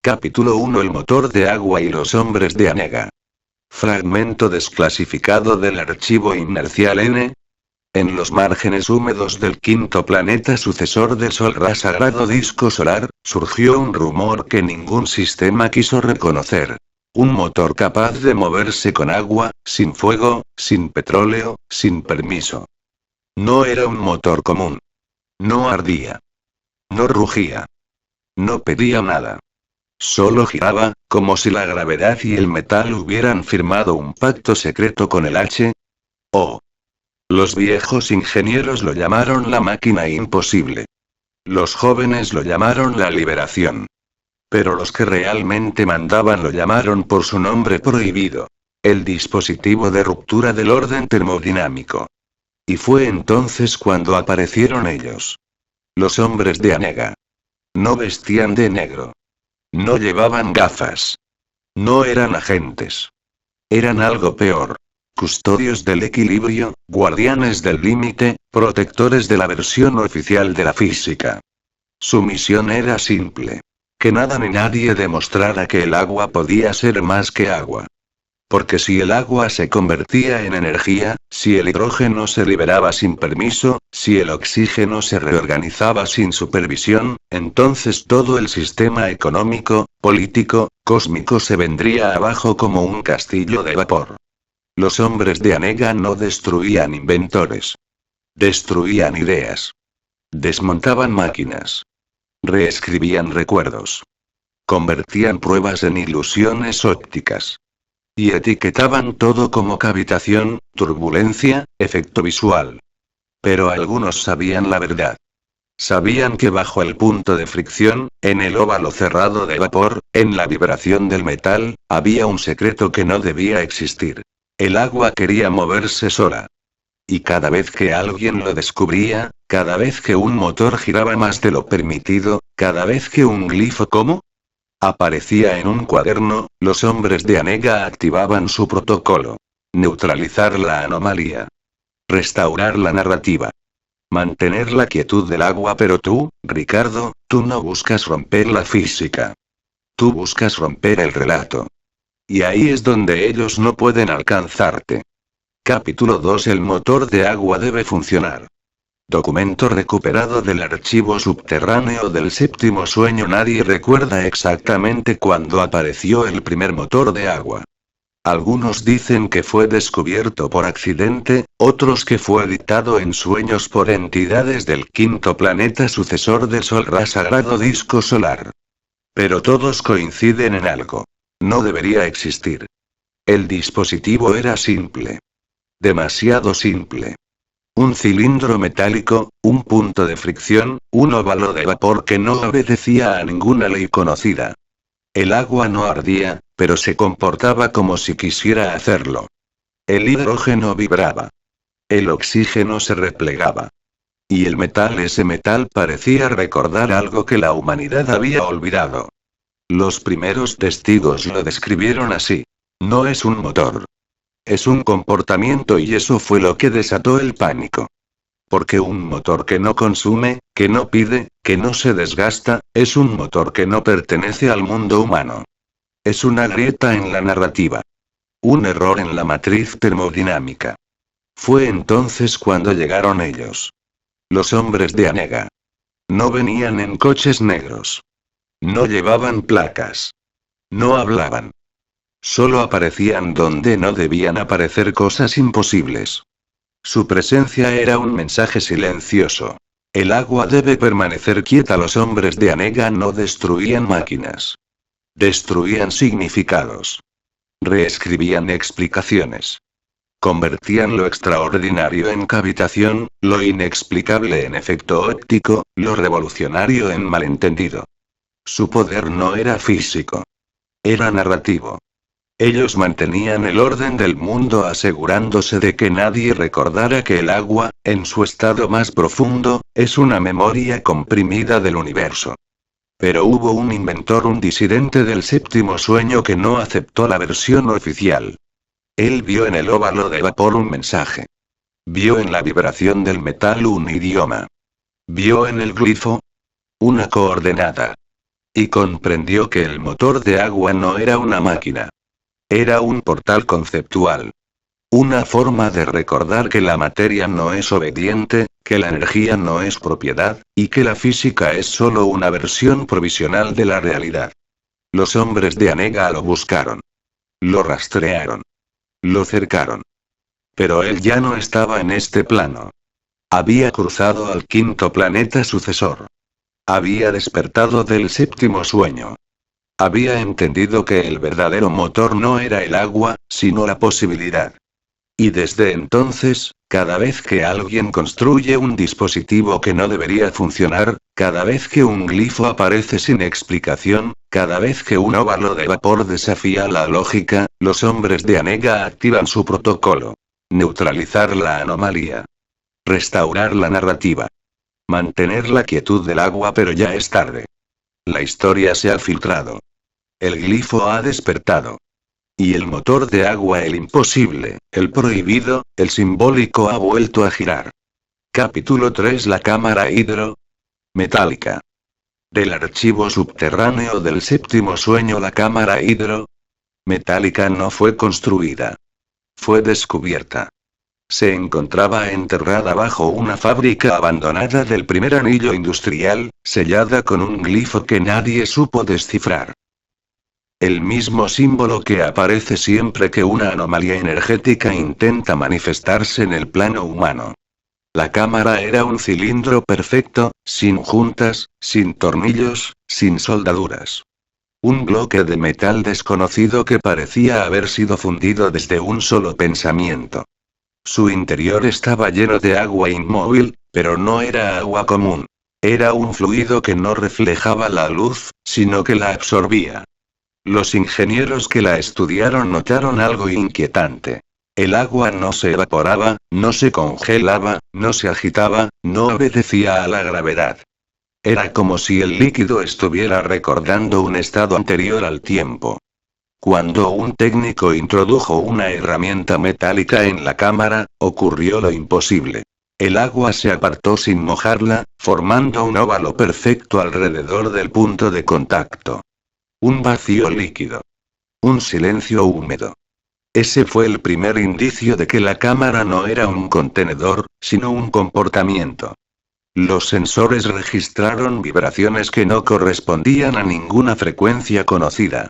Capítulo 1: El motor de agua y los hombres de Anega. Fragmento desclasificado del archivo inercial N. En los márgenes húmedos del quinto planeta sucesor del Sol sagrado disco solar, surgió un rumor que ningún sistema quiso reconocer. Un motor capaz de moverse con agua, sin fuego, sin petróleo, sin permiso. No era un motor común. No ardía. No rugía. No pedía nada. Solo giraba, como si la gravedad y el metal hubieran firmado un pacto secreto con el H.O. Los viejos ingenieros lo llamaron la máquina imposible. Los jóvenes lo llamaron la liberación. Pero los que realmente mandaban lo llamaron por su nombre prohibido: el dispositivo de ruptura del orden termodinámico. Y fue entonces cuando aparecieron ellos. Los hombres de Anega. No vestían de negro. No llevaban gafas. No eran agentes. Eran algo peor. Custodios del equilibrio, guardianes del límite, protectores de la versión oficial de la física. Su misión era simple: que nada ni nadie demostrara que el agua podía ser más que agua. Porque si el agua se convertía en energía, si el hidrógeno se liberaba sin permiso, si el oxígeno se reorganizaba sin supervisión, entonces todo el sistema económico, político, cósmico se vendría abajo como un castillo de vapor. Los hombres de Anega no destruían inventores. Destruían ideas. Desmontaban máquinas. Reescribían recuerdos. Convertían pruebas en ilusiones ópticas. Y etiquetaban todo como cavitación, turbulencia, efecto visual. Pero algunos sabían la verdad. Sabían que bajo el punto de fricción, en el óvalo cerrado de vapor, en la vibración del metal, había un secreto que no debía existir. El agua quería moverse sola. Y cada vez que alguien lo descubría, cada vez que un motor giraba más de lo permitido, cada vez que un glifo como aparecía en un cuaderno, los hombres de Anega activaban su protocolo. Neutralizar la anomalía. Restaurar la narrativa. Mantener la quietud del agua. Pero tú, Ricardo, tú no buscas romper la física. Tú buscas romper el relato. Y ahí es donde ellos no pueden alcanzarte. Capítulo 2: El motor de agua debe funcionar. Documento recuperado del archivo subterráneo del séptimo sueño. Nadie recuerda exactamente cuándo apareció el primer motor de agua. Algunos dicen que fue descubierto por accidente, otros que fue dictado en sueños por entidades del quinto planeta sucesor del Sol sagrado disco solar. Pero todos coinciden en algo. No debería existir. El dispositivo era simple. Demasiado simple. Un cilindro metálico, un punto de fricción, un óvalo de vapor que no obedecía a ninguna ley conocida. El agua no ardía, pero se comportaba como si quisiera hacerlo. El hidrógeno vibraba. El oxígeno se replegaba. Y el metal, ese metal parecía recordar algo que la humanidad había olvidado. Los primeros testigos lo describieron así. No es un motor. Es un comportamiento, y eso fue lo que desató el pánico. Porque un motor que no consume, que no pide, que no se desgasta, es un motor que no pertenece al mundo humano. Es una grieta en la narrativa. Un error en la matriz termodinámica. Fue entonces cuando llegaron ellos. Los hombres de Anega. No venían en coches negros. No llevaban placas. No hablaban. Solo aparecían donde no debían aparecer cosas imposibles. Su presencia era un mensaje silencioso. El agua debe permanecer quieta. Los hombres de Anega no destruían máquinas. Destruían significados. Reescribían explicaciones. Convertían lo extraordinario en cavitación, lo inexplicable en efecto óptico, lo revolucionario en malentendido. Su poder no era físico. Era narrativo. Ellos mantenían el orden del mundo asegurándose de que nadie recordara que el agua, en su estado más profundo, es una memoria comprimida del universo. Pero hubo un inventor, un disidente del séptimo sueño que no aceptó la versión oficial. Él vio en el óvalo de vapor un mensaje. Vio en la vibración del metal un idioma. Vio en el glifo una coordenada. Y comprendió que el motor de agua no era una máquina. Era un portal conceptual. Una forma de recordar que la materia no es obediente, que la energía no es propiedad, y que la física es solo una versión provisional de la realidad. Los hombres de Anega lo buscaron. Lo rastrearon. Lo cercaron. Pero él ya no estaba en este plano. Había cruzado al quinto planeta sucesor. Había despertado del séptimo sueño. Había entendido que el verdadero motor no era el agua, sino la posibilidad. Y desde entonces, cada vez que alguien construye un dispositivo que no debería funcionar, cada vez que un glifo aparece sin explicación, cada vez que un óvalo de vapor desafía la lógica, los hombres de Anega activan su protocolo. Neutralizar la anomalía. Restaurar la narrativa. Mantener la quietud del agua, pero ya es tarde. La historia se ha filtrado. El glifo ha despertado. Y el motor de agua, el imposible, el prohibido, el simbólico, ha vuelto a girar. Capítulo 3. La cámara hidro metálica. Del archivo subterráneo del séptimo sueño. La cámara hidro metálica no fue construida. Fue descubierta. Se encontraba enterrada bajo una fábrica abandonada del primer anillo industrial, sellada con un glifo que nadie supo descifrar. El mismo símbolo que aparece siempre que una anomalía energética intenta manifestarse en el plano humano. La cámara era un cilindro perfecto, sin juntas, sin tornillos, sin soldaduras. Un bloque de metal desconocido que parecía haber sido fundido desde un solo pensamiento. Su interior estaba lleno de agua inmóvil, pero no era agua común. Era un fluido que no reflejaba la luz, sino que la absorbía. Los ingenieros que la estudiaron notaron algo inquietante. El agua no se evaporaba, no se congelaba, no se agitaba, no obedecía a la gravedad. Era como si el líquido estuviera recordando un estado anterior al tiempo. Cuando un técnico introdujo una herramienta metálica en la cámara, ocurrió lo imposible. El agua se apartó sin mojarla, formando un óvalo perfecto alrededor del punto de contacto. Un vacío líquido. Un silencio húmedo. Ese fue el primer indicio de que la cámara no era un contenedor, sino un comportamiento. Los sensores registraron vibraciones que no correspondían a ninguna frecuencia conocida.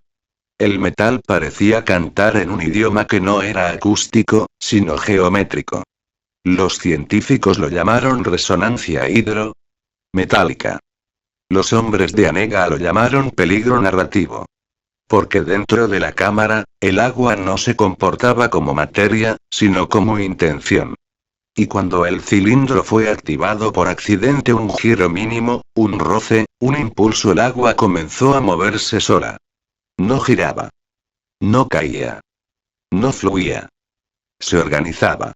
El metal parecía cantar en un idioma que no era acústico, sino geométrico. Los científicos lo llamaron resonancia hidro-metálica. Los hombres de Anega lo llamaron peligro narrativo. Porque dentro de la cámara, el agua no se comportaba como materia, sino como intención. Y cuando el cilindro fue activado por accidente, un giro mínimo, un roce, un impulso, el agua comenzó a moverse sola. No giraba. No caía. No fluía. Se organizaba.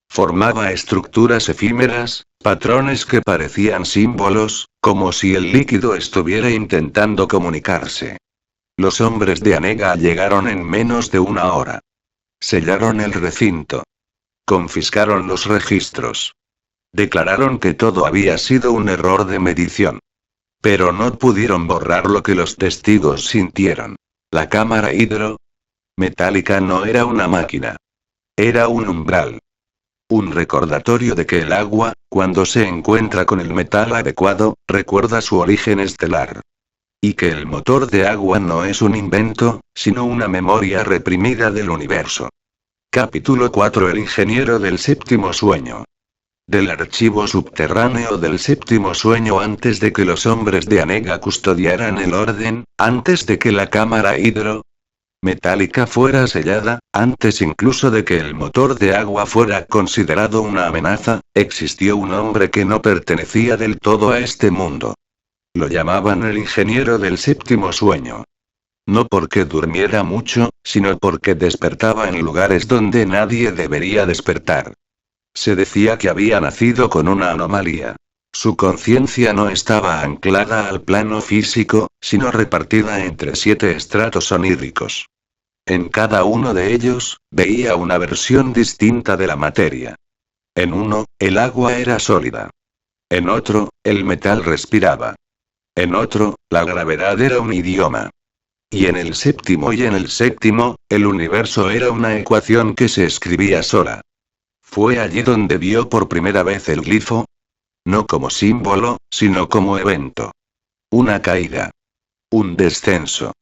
Formaba estructuras efímeras, patrones que parecían símbolos, como si el líquido estuviera intentando comunicarse. Los hombres de Anega llegaron en menos de una hora. Sellaron el recinto. Confiscaron los registros. Declararon que todo había sido un error de medición. Pero no pudieron borrar lo que los testigos sintieron. La cámara hidro-metálica no era una máquina. Era un umbral. Un recordatorio de que el agua, cuando se encuentra con el metal adecuado, recuerda su origen estelar. Y que el motor de agua no es un invento, sino una memoria reprimida del universo. Capítulo 4. El ingeniero del séptimo sueño. Del archivo subterráneo del séptimo sueño. Antes de que los hombres de Anega custodiaran el orden, antes de que la cámara hidro-metálica fuera sellada, antes incluso de que el motor de agua fuera considerado una amenaza, existió un hombre que no pertenecía del todo a este mundo. Lo llamaban el ingeniero del séptimo sueño. No porque durmiera mucho, sino porque despertaba en lugares donde nadie debería despertar. Se decía que había nacido con una anomalía. Su conciencia no estaba anclada al plano físico, sino repartida entre 7 estratos oníricos. En cada uno de ellos, veía una versión distinta de la materia. En uno, el agua era sólida. En otro, el metal respiraba. En otro, la gravedad era un idioma. Y en el séptimo, el universo era una ecuación que se escribía sola. Fue allí donde vio por primera vez el glifo. No como símbolo, sino como evento. Una caída. Un descenso.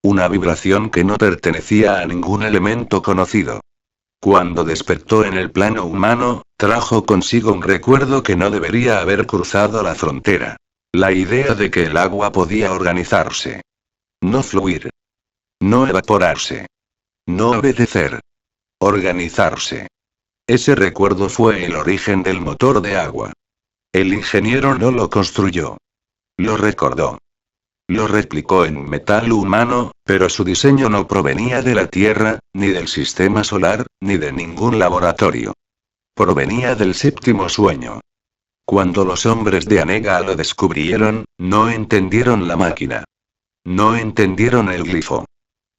Una vibración que no pertenecía a ningún elemento conocido. Cuando despertó en el plano humano, trajo consigo un recuerdo que no debería haber cruzado la frontera. La idea de que el agua podía organizarse. No fluir. No evaporarse. No obedecer. Organizarse. Ese recuerdo fue el origen del motor de agua. El ingeniero no lo construyó. Lo recordó. Lo replicó en metal humano, pero su diseño no provenía de la Tierra, ni del sistema solar, ni de ningún laboratorio. Provenía del séptimo sueño. Cuando los hombres de Anega lo descubrieron, no entendieron la máquina. No entendieron el glifo.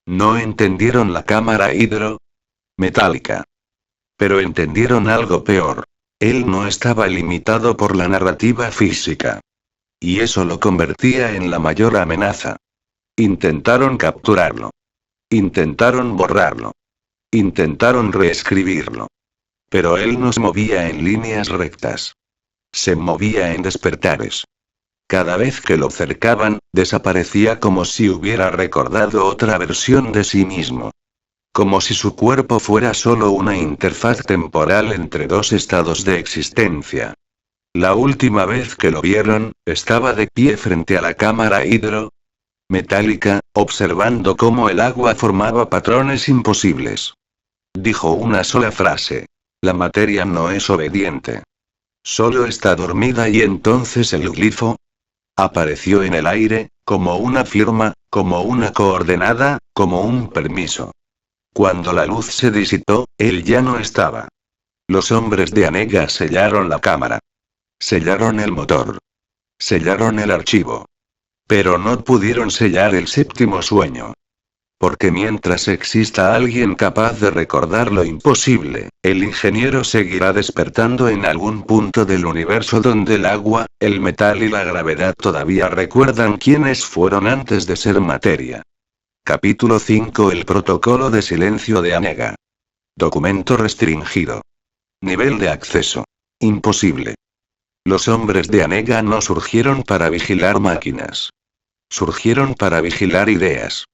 No entendieron la cámara hidrometálica. Pero entendieron algo peor. Él no estaba limitado por la narrativa física. Y eso lo convertía en la mayor amenaza. Intentaron capturarlo. Intentaron borrarlo. Intentaron reescribirlo. Pero él no se movía en líneas rectas. Se movía en despertares. Cada vez que lo cercaban, desaparecía como si hubiera recordado otra versión de sí mismo. Como si su cuerpo fuera solo una interfaz temporal entre dos estados de existencia. La última vez que lo vieron, estaba de pie frente a la cámara hidrometálica, observando cómo el agua formaba patrones imposibles. Dijo una sola frase. La materia no es obediente. Solo está dormida y entonces el glifo apareció en el aire, como una firma, como una coordenada, como un permiso. Cuando la luz se disipó, él ya no estaba. Los hombres de Anega sellaron la cámara. Sellaron el motor. Sellaron el archivo. Pero no pudieron sellar el séptimo sueño. Porque mientras exista alguien capaz de recordar lo imposible, el ingeniero seguirá despertando en algún punto del universo donde el agua, el metal y la gravedad todavía recuerdan quiénes fueron antes de ser materia. Capítulo 5. El protocolo de silencio de Anega. Documento restringido. Nivel de acceso. Imposible. Los hombres de Anega no surgieron para vigilar máquinas. Surgieron para vigilar ideas.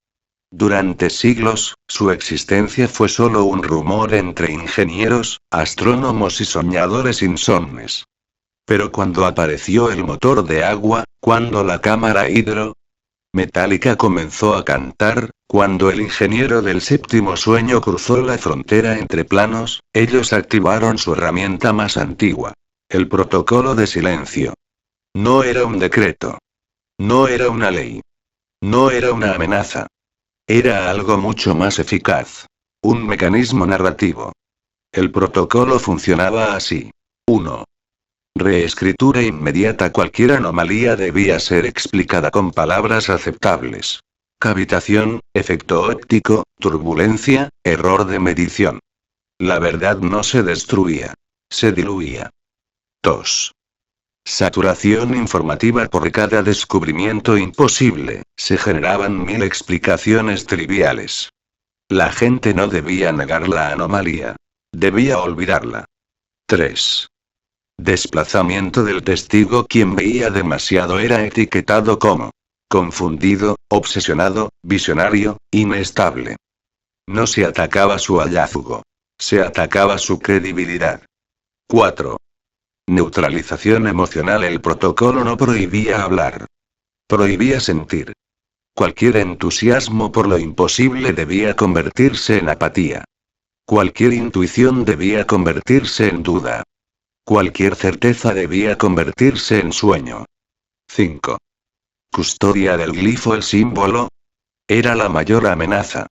Durante siglos, su existencia fue solo un rumor entre ingenieros, astrónomos y soñadores insomnes. Pero cuando apareció el motor de agua, cuando la cámara hidrometálica comenzó a cantar, cuando el ingeniero del séptimo sueño cruzó la frontera entre planos, ellos activaron su herramienta más antigua. El protocolo de silencio. No era un decreto. No era una ley. No era una amenaza. Era algo mucho más eficaz. Un mecanismo narrativo. El protocolo funcionaba así. 1. Reescritura inmediata. Cualquier anomalía debía ser explicada con palabras aceptables. Cavitación, efecto óptico, turbulencia, error de medición. La verdad no se destruía. Se diluía. 2. Saturación informativa. Por cada descubrimiento imposible, se generaban 1000 explicaciones triviales. La gente no debía negar la anomalía. Debía olvidarla. 3. Desplazamiento del testigo. Quien veía demasiado era etiquetado como confundido, obsesionado, visionario, inestable. No se atacaba su hallazgo. Se atacaba su credibilidad. 4. Neutralización emocional. El protocolo no prohibía hablar. Prohibía sentir. Cualquier entusiasmo por lo imposible debía convertirse en apatía. Cualquier intuición debía convertirse en duda. Cualquier certeza debía convertirse en sueño. 5. Custodia del glifo. El símbolo era la mayor amenaza.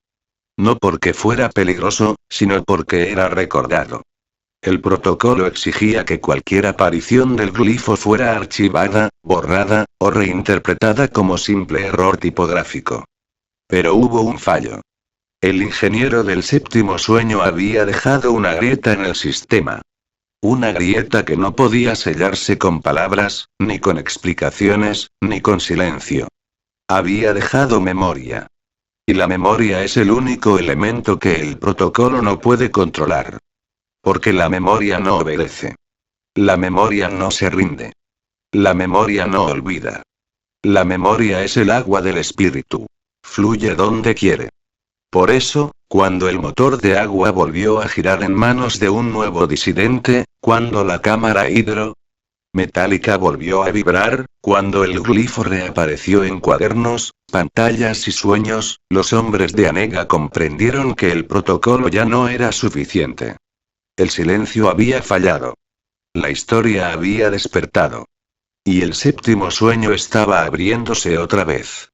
No porque fuera peligroso, sino porque era recordado. El protocolo exigía que cualquier aparición del glifo fuera archivada, borrada, o reinterpretada como simple error tipográfico. Pero hubo un fallo. El ingeniero del séptimo sueño había dejado una grieta en el sistema. Una grieta que no podía sellarse con palabras, ni con explicaciones, ni con silencio. Había dejado memoria. Y la memoria es el único elemento que el protocolo no puede controlar. Porque la memoria no obedece. La memoria no se rinde. La memoria no olvida. La memoria es el agua del espíritu. Fluye donde quiere. Por eso, cuando el motor de agua volvió a girar en manos de un nuevo disidente, cuando la cámara metálica volvió a vibrar, cuando el glifo reapareció en cuadernos, pantallas y sueños, los hombres de Anega comprendieron que el protocolo ya no era suficiente. El silencio había fallado. La historia había despertado. Y el séptimo sueño estaba abriéndose otra vez.